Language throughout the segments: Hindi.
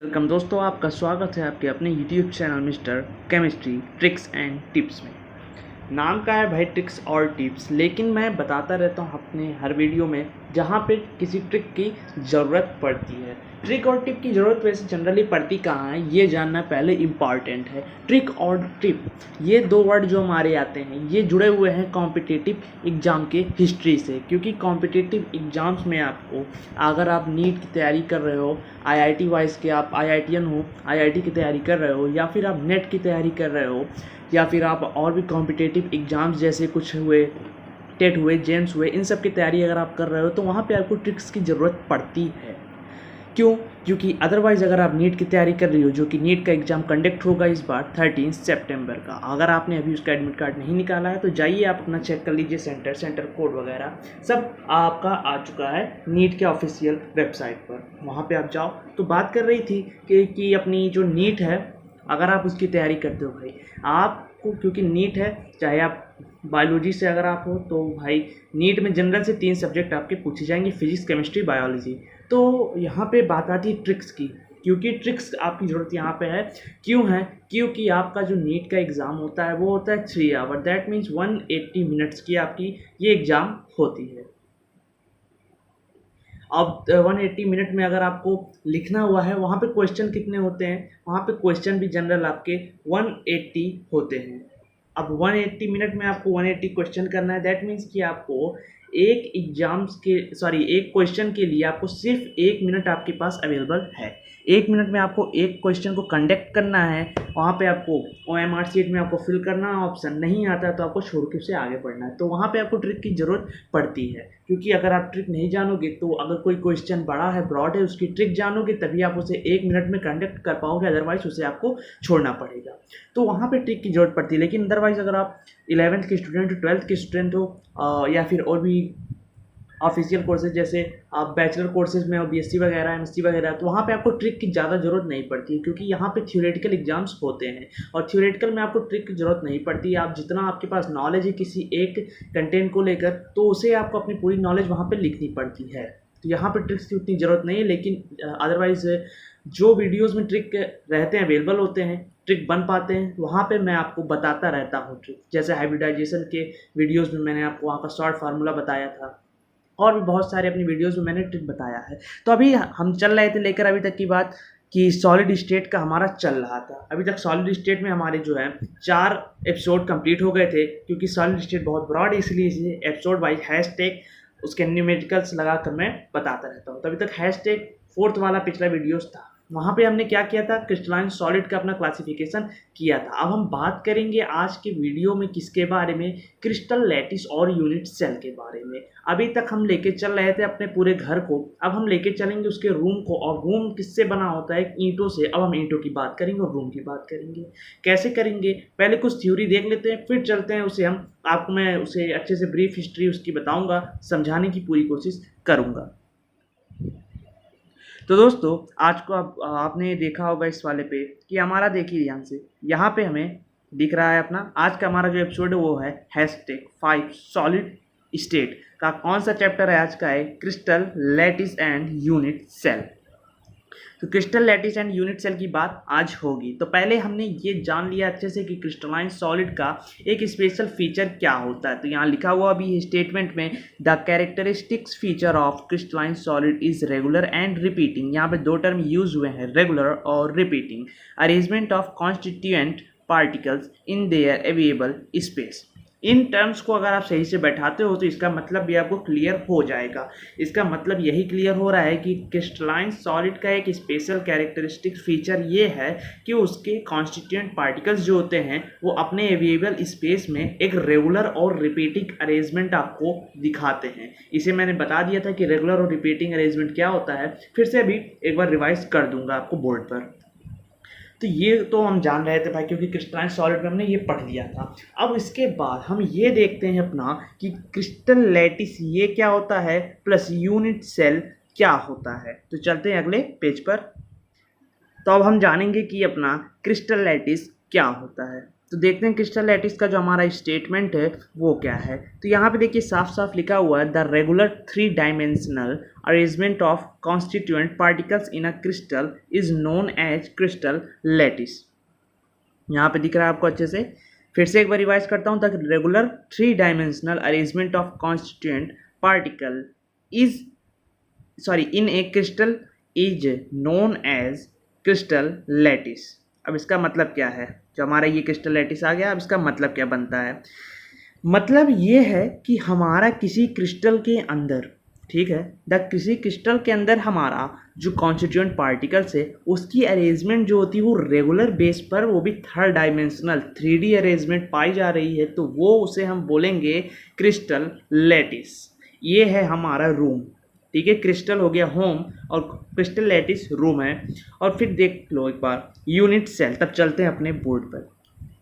वेलकम दोस्तों, आपका स्वागत है आपके अपने YouTube channel mister chemistry tricks and tips में। नाम का है भाई ट्रिक्स और टिप्स, लेकिन मैं बताता रहता हूँ अपने हर वीडियो में जहाँ पे किसी ट्रिक की ज़रूरत पड़ती है। ट्रिक और टिप की ज़रूरत वैसे जनरली पड़ती कहाँ है ये जानना पहले इम्पॉर्टेंट है। ट्रिक और टिप ये दो वर्ड जो हमारे आते हैं ये जुड़े हुए हैं कॉम्पिटिटिव एग्ज़ाम के हिस्ट्री से, क्योंकि कॉम्पिटिटिव एग्ज़ाम्स में आपको अगर आप नीट की तैयारी कर रहे हो, IIT वाइज के आप IITian हो, IIT की तैयारी कर रहे हो, या फिर आप नेट की तैयारी कर रहे हो, या फिर आप और भी कॉम्पिटिटिव एग्ज़ाम्स जैसे कुछ हुए, टेट हुए, जेम्स हुए, इन सब की तैयारी अगर आप कर रहे हो तो वहाँ पे आपको ट्रिक्स की ज़रूरत पड़ती है। क्यों? क्योंकि अदरवाइज़ अगर आप नीट की तैयारी कर रही हो, जो कि नीट का एग्ज़ाम कंडक्ट होगा इस बार 13 सितंबर का, अगर आपने अभी उसका एडमिट कार्ड नहीं निकाला है तो जाइए आप अपना चेक कर लीजिए, सेंटर कोड वगैरह सब आपका आ चुका है नीट के ऑफिशियल वेबसाइट पर, वहाँ पे आप जाओ। तो बात कर रही थी कि अपनी जो नीट है, अगर आप उसकी तैयारी करते हो भाई, आपको क्योंकि नीट है, चाहे आप बायोलॉजी से अगर आप हो तो भाई नीट में जनरल से 3 सब्जेक्ट आपके पूछे जाएंगे, फिजिक्स, केमिस्ट्री, बायोलॉजी। तो यहाँ पे बात आती है ट्रिक्स की, क्योंकि ट्रिक्स आपकी ज़रूरत यहाँ पे है। क्यों है? क्योंकि आपका जो नीट का एग्ज़ाम होता है वो होता है 3 आवर, दैट मीन्स 180 मिनट्स की आपकी ये एग्ज़ाम होती है। अब 180 मिनट में अगर आपको लिखना हुआ है, वहाँ पे क्वेश्चन कितने होते हैं? वहाँ पे क्वेश्चन भी जनरल आपके 180 होते हैं। अब 180 मिनट में आपको 180 क्वेश्चन करना है, दैट मीन्स कि आपको एक क्वेश्चन के लिए आपको सिर्फ 1 मिनट आपके पास अवेलेबल है। 1 मिनट में आपको एक क्वेश्चन को कंडक्ट करना है, वहाँ पे आपको OMR शीट में आपको फिल करना है, ऑप्शन नहीं आता है तो आपको छोड़ के उसे आगे बढ़ना है। तो वहाँ पे आपको ट्रिक की ज़रूरत पड़ती है, क्योंकि अगर आप ट्रिक नहीं जानोगे तो अगर कोई क्वेश्चन बड़ा है, ब्रॉड है, उसकी ट्रिक जानोगे तभी आप उसे 1 मिनट में कंडक्ट कर पाओगे, अदरवाइज उसे आपको छोड़ना पड़ेगा। तो वहाँ पे ट्रिक की ज़रूरत पड़ती है। लेकिन अदरवाइज़ अगर आप 11th के स्टूडेंट हो, 12th के स्टूडेंट हो, या फिर और भी ऑफिशियल कोर्सेज जैसे आप बैचलर कोर्सेज में हो, BSc वगैरह, MSc वगैरह, तो वहाँ पे आपको ट्रिक की ज़्यादा ज़रूरत नहीं पड़ती है, क्योंकि यहाँ पे थ्योरेटिकल एग्जाम्स होते हैं और थ्योरेटिकल में आपको ट्रिक की ज़रूरत नहीं पड़ती है। आप जितना आपके पास नॉलेज है किसी एक कंटेंट को लेकर, तो उसे आपको अपनी पूरी नॉलेज वहाँ पर लिखनी पड़ती है। तो यहाँ पर ट्रिक्स की उतनी ज़रूरत नहीं है, लेकिन अदरवाइज़ जो वीडियोज़ में ट्रिक रहते हैं, अवेलेबल होते हैं, ट्रिक बन पाते हैं, वहाँ पे मैं आपको बताता रहता हूँ ट्रिक। जैसे हाइब्रिडाइजेशन के वीडियोज़ में मैंने आपको वहाँ का शॉर्ट फार्मूला बताया था, और भी बहुत सारे अपनी वीडियोज़ में मैंने ट्रिक बताया है। तो अभी हम चल रहे थे लेकर अभी तक की बात कि सॉलिड स्टेट का हमारा चल रहा था। अभी तक सॉलिड स्टेट में हमारे जो है 4 एपिसोड कंप्लीट हो गए थे, क्योंकि सॉलिड स्टेट बहुत ब्रॉड है, इसलिए इसे एपिसोड वाइज हैशटैग उसके न्यूमेरिकल्स लगा कर मैं बताता रहता हूँ। तो अभी तक हैशटैग 4th वाला पिछला वीडियोज़ था, वहाँ पे हमने क्या किया था, क्रिस्टलाइन सॉलिड का अपना क्लासिफिकेशन किया था। अब हम बात करेंगे आज के वीडियो में किसके बारे में, क्रिस्टल लैटिस और यूनिट सेल के बारे में। अभी तक हम लेके चल रहे थे अपने पूरे घर को, अब हम लेके चलेंगे उसके रूम को, और रूम किससे बना होता है, ईंटों से। अब हम ईंटों की बात करेंगे और रूम की बात करेंगे। कैसे करेंगे, पहले कुछ थ्योरी देख लेते हैं, फिर चलते हैं उसे हम आपको मैं उसे अच्छे से ब्रीफ हिस्ट्री उसकी बताऊंगा, समझाने की पूरी कोशिश करूंगा। तो दोस्तों आज को आपने देखा होगा इस वाले पे कि हमारा, देखिए ध्यान से, यहाँ पे हमें दिख रहा है अपना आज का हमारा जो एपिसोड है वो है हैशटैग 5 सॉलिड स्टेट का। कौन सा चैप्टर है आज का, है crystal lattice and unit cell. तो crystal lattice and unit cell की बात आज होगी। तो पहले हमने ये जान लिया अच्छे से कि क्रिस्टलाइन सॉलिड का एक स्पेशल फीचर क्या होता है। तो यहाँ लिखा हुआ अभी स्टेटमेंट में, the characteristics feature of crystalline solid is regular and repeating. यहाँ पे 2 टर्म यूज हुए हैं, रेगुलर और repeating, arrangement of constituent particles in their available space. In terms को अगर आप सही से बैठाते हो तो इसका मतलब भी आपको क्लियर हो जाएगा। इसका मतलब यही क्लियर हो रहा है कि क्रिस्टलाइन सॉलिड का एक स्पेशल कैरेक्टरिस्टिक फीचर ये है कि उसके कॉन्स्टिट्यूएंट पार्टिकल्स जो होते हैं वो अपने अवेलेबल स्पेस में एक रेगुलर और रिपीटिंग अरेंजमेंट आपको दिखाते हैं। इसे मैंने बता दिया था कि रेगुलर और रिपीटिंग अरेंजमेंट क्या होता है, फिर से अभी एक बार रिवाइज कर दूंगा आपको बोर्ड पर। तो ये तो हम जान रहे थे भाई, क्योंकि क्रिस्टलाइन सॉलिड में हमने ये पढ़ लिया था। अब इसके बाद हम ये देखते हैं अपना कि क्रिस्टल लैटिस ये क्या होता है, प्लस यूनिट सेल क्या होता है। तो चलते हैं अगले पेज पर। तो अब हम जानेंगे कि अपना क्रिस्टल लैटिस क्या होता है। तो देखते हैं क्रिस्टल लैटिस का जो हमारा स्टेटमेंट है वो क्या है। तो यहाँ पे देखिए साफ साफ लिखा हुआ है, the regular 3 dimensional arrangement of constituent particles in a crystal is known as crystal lattice. यहाँ पे दिख रहा है आपको अच्छे से, फिर से एक बार रिवाइज करता हूँ। The regular 3 dimensional arrangement of constituent particle is in a crystal is known as crystal lattice. अब इसका मतलब क्या है, जो हमारा ये क्रिस्टल लैटिस आ गया, अब इसका मतलब क्या बनता है। मतलब ये है कि हमारा किसी क्रिस्टल के अंदर, ठीक है, किसी क्रिस्टल के अंदर हमारा जो कॉन्स्टिट्यूएंट पार्टिकल्स है उसकी अरेंजमेंट जो होती है वो रेगुलर बेस पर, वो भी 3 डायमेंशनल 3D अरेंजमेंट पाई जा रही है, तो वो उसे हम बोलेंगे क्रिस्टल लैटिस। ये है हमारा रूम, ठीक है, क्रिस्टल हो गया होम और क्रिस्टल लैटिस रूम है। और फिर देख लो एक बार यूनिट सेल, तब चलते हैं अपने बोर्ड पर।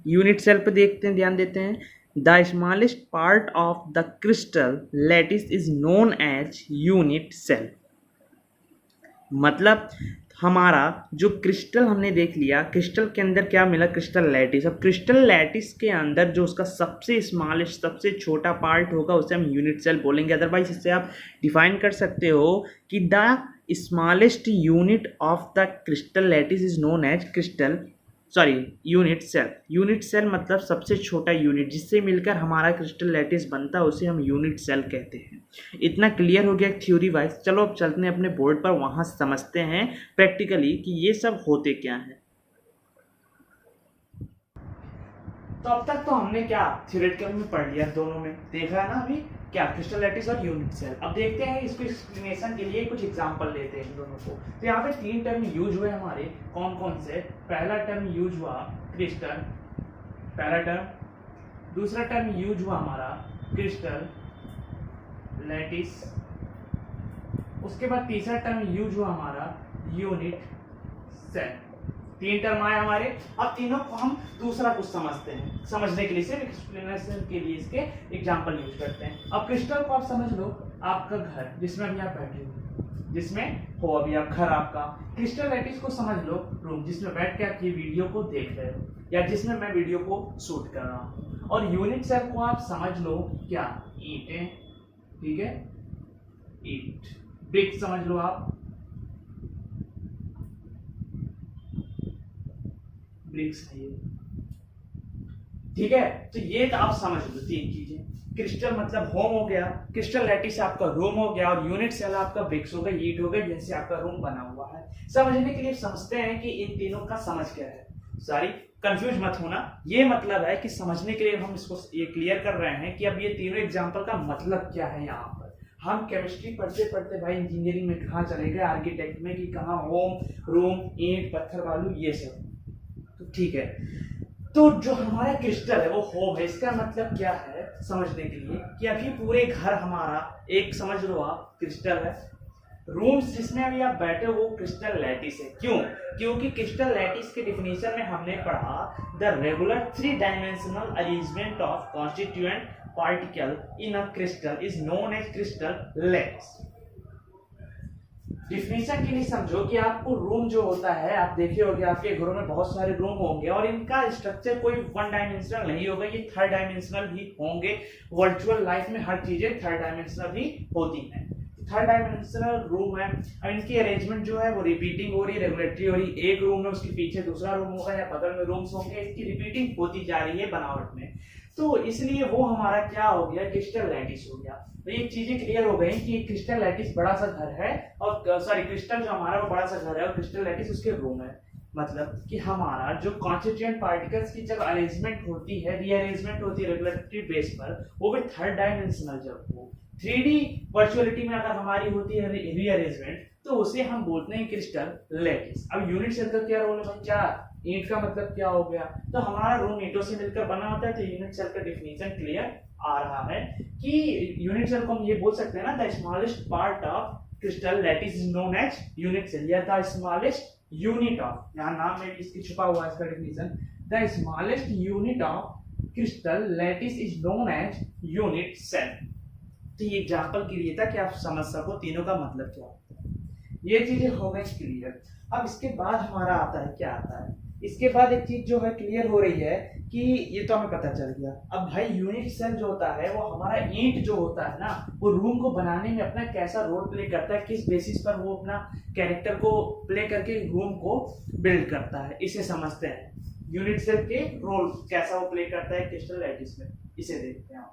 यूनिट सेल पर देखते हैं, ध्यान देते हैं। The smallest part of the crystal lattice is known as unit cell. मतलब हमारा जो क्रिस्टल हमने देख लिया, क्रिस्टल के अंदर क्या मिला, क्रिस्टल लैटिस। अब क्रिस्टल लैटिस के अंदर जो उसका सबसे स्मॉलेस्ट, सबसे छोटा पार्ट होगा उसे हम यूनिट सेल बोलेंगे। अदरवाइज इससे आप डिफाइन कर सकते हो कि the smallest unit of the crystal lattice is known as unit cell. Unit cell मतलब सबसे छोटा यूनिट जिससे मिलकर हमारा क्रिस्टल लैटिस बनता है, उसे हम यूनिट सेल कहते हैं। इतना क्लियर हो गया थ्योरी वाइज। चलो अब चलते हैं अपने बोर्ड पर, वहां समझते हैं प्रैक्टिकली कि ये सब होते क्या है। तो अब तक तो हमने क्या थ्योरेटिकल में पढ़ लिया, दोनों में देखा है ना अभी क्या, क्रिस्टल लैटिस और यूनिट सेल। अब देखते हैं इसको एक्सप्लेनेशन के लिए कुछ एग्जांपल लेते हैं इन दोनों को। तो यहाँ पे 3 टर्म यूज हुए हमारे, कौन कौन से। पहला टर्म यूज हुआ क्रिस्टल, पहला टर्म। दूसरा टर्म यूज हुआ हमारा क्रिस्टल लैटिस। उसके बाद तीसरा टर्म यूज हुआ हमारा यूनिट सेल। 3 टर्म आए हमारे। अब तीनों को हम दूसरा कुछ समझते हैं, समझने के लिए सिर्फ एक्सप्लेनेशन के लिए इसके एग्जांपल यूज करते हैं। अब क्रिस्टल को आप समझ लो आपका घर, जिसमें अभी आप बैठे हो, जिसमें हो अभी आप घर आपका। क्रिस्टल लैटिस को समझ लो रूम, जिसमें बैठ के आप ये वीडियो को देख रहे हो या जिसमें मैं वीडियो को शूट कर रहा हूँ। और यूनिट सेल को आप समझ लो क्या, ईंटें, ठीक है, ईंट, ब्रिक समझ लो आप, ब्रिक्स है ये, ठीक है। तो ये तो आप समझ लो 3 चीजें। क्रिस्टल मतलब होम हो गया, क्रिस्टल लैटिस आपका रूम हो गया, और यूनिट सेल आपका ब्रिक्स हो गया, ईंट हो गया, जिनसे आपका रूम बना हुआ है। समझने के लिए समझते हैं कि इन तीनों का समझ क्या है। सॉरी, कंफ्यूज मत होना, ये मतलब है कि समझने के लिए हम इसको ये क्लियर कर रहे हैं कि अब ये तीनों एग्जाम्पल का मतलब क्या है। यहाँ पर हम केमिस्ट्री पढ़ते पढ़ते भाई इंजीनियरिंग में कहाँ चले गए, आर्किटेक्ट में, कि कहाँ होम, रूम, ईंट, पत्थर, बालू, ये सब, तो ठीक है। तो जो हमारा क्रिस्टल है वो होम है। इसका मतलब क्या है समझने के लिए कि अभी पूरे घर हमारा एक, समझ लो आप, क्रिस्टल है। रूम्स जिसमें अभी आप बैठे हो वो क्रिस्टल लैटिस है। क्यों? क्योंकि क्रिस्टल लैटिस के डिफिनेशन में हमने पढ़ा the regular 3 dimensional arrangement of constituent particle in a crystal is known as crystal lattice. Definition के लिए समझो कि आपको रूम जो होता है, आप देखे होंगे आपके घरों में बहुत सारे रूम होंगे और इनका स्ट्रक्चर कोई 1 डायमेंशनल नहीं होगा, ये 3 डायमेंशनल भी होंगे। वर्चुअल लाइफ में हर चीजें 3 डायमेंशनल ही होती हैं। 3 डायमेंशनल रूम है, और इनकी अरेंजमेंट जो है वो रिपीटिंग हो रही है, रेगुलेटरी हो रही है। एक रूम में उसके पीछे दूसरा रूम होगा या बगल में रूम्स होंगे, इसकी रिपीटिंग होती जा रही है बनावट में। तो इसलिए वो हमारा क्या हो गया, क्रिस्टल लैटिस हो गया। तो ये चीजें क्लियर हो गई कि क्रिस्टल लैटिस बड़ा सा घर है, और क्रिस्टल जो हमारा वो बड़ा सा घर है और क्रिस्टल लैटिस उसके रूम है। मतलब कि हमारा जो कॉन्स्टिट्यूएंट पार्टिकल्स की जब अरेंजमेंट होती है, रीअरेंजमेंट होती है रेगुलेटरी बेस पर, वो भी 3 डायमेंशनल, जब वो 3D वर्चुअलिटी में अगर हमारी होती है रीअरेंजमेंट, तो उसे हम बोलते हैं क्रिस्टल लैटिस। अब यूनिट सेल का क्या रोल है भाई, क्या ईंट का मतलब क्या हो गया, तो हमारा रूम ईंटों से मिलकर बना होता है। तो यूनिट सेल का डिफिनेशन क्लियर आ रहा है कि यूनिट सेल को हम ये बोल सकते हैं ना, the smallest part of crystal lattice is known as unit cell, या द स्मॉलेस्ट यूनिट ऑफ, यहाँ नाम में भी इसकी छुपा हुआ है इसका definition, the smallest unit of crystal lattice is known as unit cell. तो ये एग्जांपल के लिए था कि आप समझ सको तीनों का मतलब क्या होता है। ये चीजें हो गई क्लियर। अब इसके बाद हमारा आता है, क्या आता है, इसके बाद एक चीज जो है क्लियर हो रही है कि ये तो हमें पता चल गया। अब भाई यूनिट सेल जो होता है वो हमारा ईंट जो होता है ना, वो रूम को बनाने में अपना कैसा रोल प्ले करता है, किस बेसिस पर वो अपना कैरेक्टर को प्ले करके रूम को बिल्ड करता है, इसे समझते हैं। यूनिट सेल के रोल कैसा वो प्ले करता है क्रिस्टल लैटिस में, इसे देखते हैं।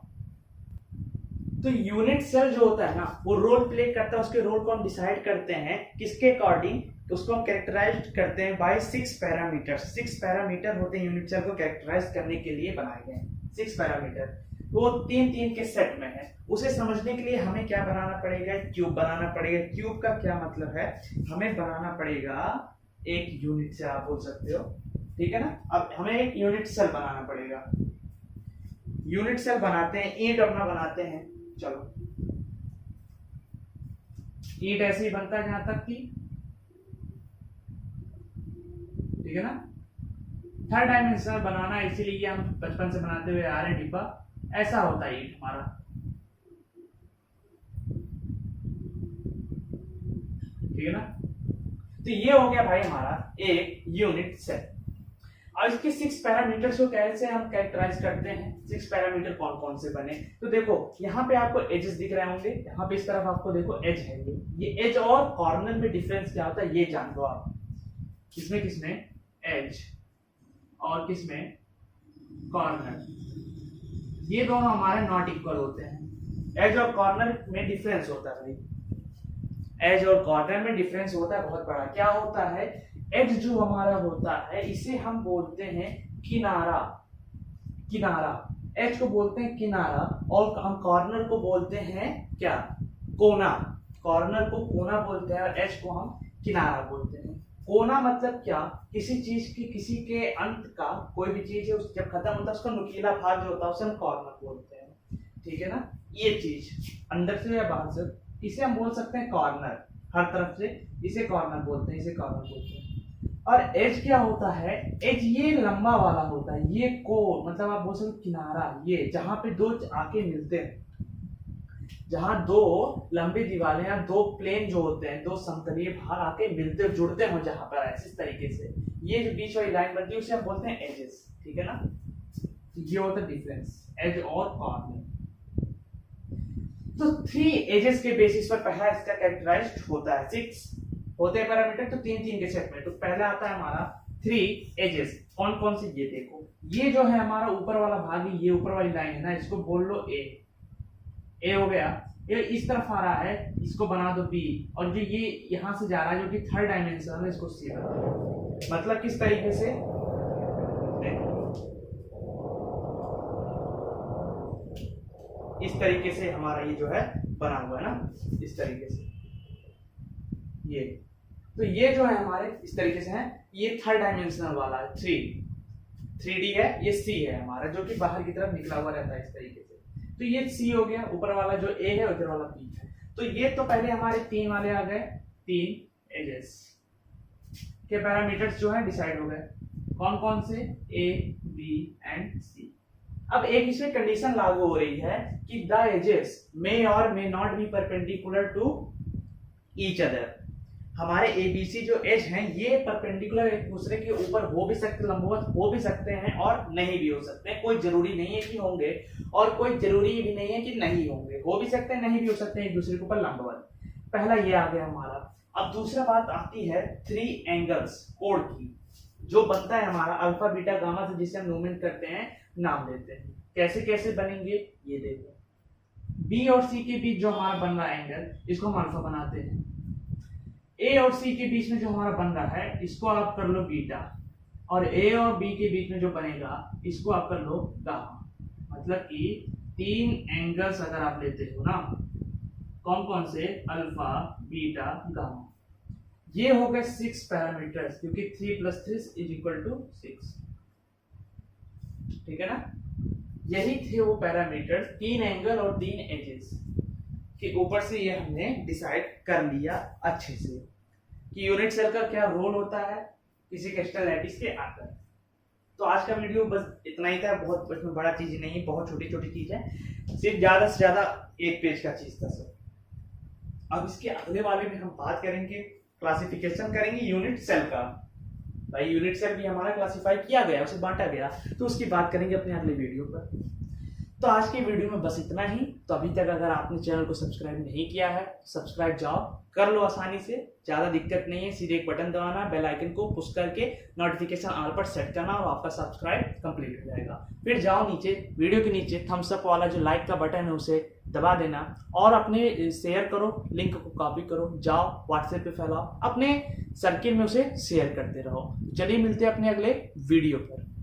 तो यूनिट सेल जो होता है ना वो रोल प्ले करता है, उसके रोल को हम डिसाइड करते हैं किसके अकॉर्डिंग, उसको हम कैरेक्टराइज करते हैं बाय 6 पैरामीटर। 6 पैरामीटर होते हैं यूनिट सेल को कैरेक्टराइज करने के लिए बनाए गए हैं 6 पैरामीटर। वो 3-3 के सेट में है। उसे समझने के लिए हमें क्या बनाना पड़ेगा, क्यूब बनाना पड़ेगा। क्यूब का क्या मतलब है, हमें बनाना पड़ेगा एक यूनिट सेल, आप बोल सकते हो, ठीक है ना। अब हमें एक यूनिट सेल बनाना पड़ेगा। यूनिट सेल बनाते हैं, ईंट अपना बनाते हैं। चलो, ईंट ऐसे ही बनता है जहां तक कि, ठीक है ना। 3rd डायमेंशनल बनाना है, इसीलिए हम बचपन से बनाते हुए आ रहे हैं। डिब्बा ऐसा होता है ईंट हमारा, ठीक है ना। तो ये हो गया भाई हमारा एक यूनिट सेल। अब इसके 6 पैरामीटर्स को कैसे हम कैरेक्टराइज करते हैं, 6 पैरामीटर कौन कौन से बने। तो देखो यहाँ पे आपको एजेस दिख रहे होंगे, यहाँ पे इस तरफ आपको देखो एज है। ये एज और कॉर्नर में डिफरेंस क्या होता है ये जान लो आप। किसमें किसमें एज और किसमें कॉर्नर, ये दोनों हमारे नॉट इक्वल होते हैं। एज और कॉर्नर में डिफरेंस होता है भाई, एज और कॉर्नर में डिफरेंस होता है बहुत बड़ा। क्या होता है, एज जो हमारा होता है इसे हम बोलते हैं किनारा, किनारा, एज को बोलते हैं किनारा, और हम कॉर्नर को बोलते हैं क्या, कोना। कॉर्नर को कोना बोलते हैं और एज को हम किनारा बोलते हैं। कोना मतलब क्या, किसी चीज की, किसी के अंत का, कोई भी चीज है जब खत्म होता है उसका नुकीला भाग जो होता है उसे हम कॉर्नर बोलते हैं, ठीक है ना। ये चीज अंदर से या बाहर से, इसे हम बोल सकते हैं कॉर्नर, हर तरफ से इसे कॉर्नर बोलते हैं, इसे कॉर्नर बोलते हैं। और एज क्या होता है, एज ये लंबा वाला होता है, ये को मतलब आप बोल सकते किनारा, ये जहां पे दो आके मिलते हैं, जहां दो लंबी दीवारें या दो प्लेन जो होते हैं, दो समतलीय भाग आके मिलते जुड़ते हो जहां पर ऐसे इस तरीके से, ये जो बीच वाली लाइन बनती है उसे हम बोलते हैं एजेस, ठीक है ना। ये होता है डिफरेंस एज और कॉर्नर। तो 3 एजेस के बेसिस पर पहला इसका कैरेक्टराइज्ड होता है। 6 होते हैं पैरामीटर, तो 3-3 के सेट में। तो पहला आता है हमारा 3 एजेस। कौन कौन से, ये देखो, ये जो है हमारा ऊपर वाला भाग, ये ऊपर वाली लाइन है ना, इसको बोल लो ए हो गया। ये इस तरफ आ रहा है, इसको बना दो बी, और जो ये यहां से जा रहा है जो कि 3rd डायमेंशन है, इसको सी बना दो। मतलब किस तरीके से, इस तरीके से हमारा ये जो है बना हुआ है ना, इस तरीके से ये। तो ये जो है हमारे इस तरीके से है, ये 3rd डायमेंशनल वाला है, 3D है, ये सी है हमारा जो कि बाहर की तरफ निकला हुआ रहता है इस तरीके से। तो ये सी हो गया, ऊपर वाला जो ए है उधर वाला बी है। तो ये तो पहले हमारे 3 वाले आ गए, 3 एजेस के पैरामीटर्स जो है डिसाइड हो गए। कौन कौन से, ए बी एंड सी। अब एक इसमें कंडीशन लागू हो रही है कि द एजेस मे और may not be perpendicular to each other. हमारे एबीसी जो एज हैं ये परपेंडिकुलर एक दूसरे के ऊपर हो भी सकते, लंबवत हो भी सकते हैं और नहीं भी हो सकते हैं। कोई जरूरी नहीं है कि होंगे और कोई जरूरी भी नहीं है कि नहीं होंगे, हो भी सकते हैं नहीं भी हो सकते हैं एक दूसरे के ऊपर लंबवत। पहला ये आ गया हमारा। अब दूसरा बात आती है 3 एंगल्स कोड की, जो बनता है हमारा अल्फा बीटा गामा से, जिसे हम मूवमेंट करते हैं, नाम देते हैं। कैसे कैसे बनेंगे ये देखो। बी और सी के बीच जो हमारा बन रहा है एंगल, इसको हम अल्फा बनाते हैं। ए और सी के बीच में जो हमारा बन रहा है इसको आप कर लो बीटा, और ए और बी के बीच में जो बनेगा इसको आप कर लो गामा। मतलब कि 3 एंगल्स अगर आप लेते हो ना, कौन कौन से, अल्फा बीटा गामा, ये हो गए 6 पैरामीटर्स, क्योंकि 3 + 3 = 6, ठीक है ना। यही थे वो पैरामीटर्स, 3 एंगल और 3 एजेस के ऊपर से ये हमने डिसाइड कर लिया अच्छे से कि यूनिट सेल का क्या रोल होता है किसी क्रिस्टल लैटिस के अंदर। तो आज का वीडियो बस इतना ही था, बहुत इसमें बड़ा चीज नहीं है, बहुत छोटी छोटी चीज है, सिर्फ ज्यादा से ज्यादा 1 पेज का चीज था सर। अब इसके अगले वाले में हम बात करेंगे, क्लासिफिकेशन करेंगे यूनिट सेल का। भाई यूनिट सेल भी हमारा क्लासिफाई किया गया, उसे बांटा गया, तो उसकी बात करेंगे अपने अगले वीडियो पर। तो आज के वीडियो में बस इतना ही। तो अभी तक अगर आपने चैनल को सब्सक्राइब नहीं किया है, सब्सक्राइब जाओ कर लो आसानी से, ज़्यादा दिक्कत नहीं है। सीधे एक बटन दबाना है, बेल आइकन को पुश करके नोटिफिकेशन ऑल पर सेट करना और आपका सब्सक्राइब कंप्लीट हो जाएगा। फिर जाओ नीचे, वीडियो के नीचे थम्स अप वाला जो लाइक का बटन है उसे दबा देना और अपने शेयर करो, लिंक को कॉपी करो, जाओ व्हाट्सएप पे फैलाओ, अपने सर्किल में उसे शेयर करते रहो। चलिए मिलते हैं अपने अगले वीडियो पर।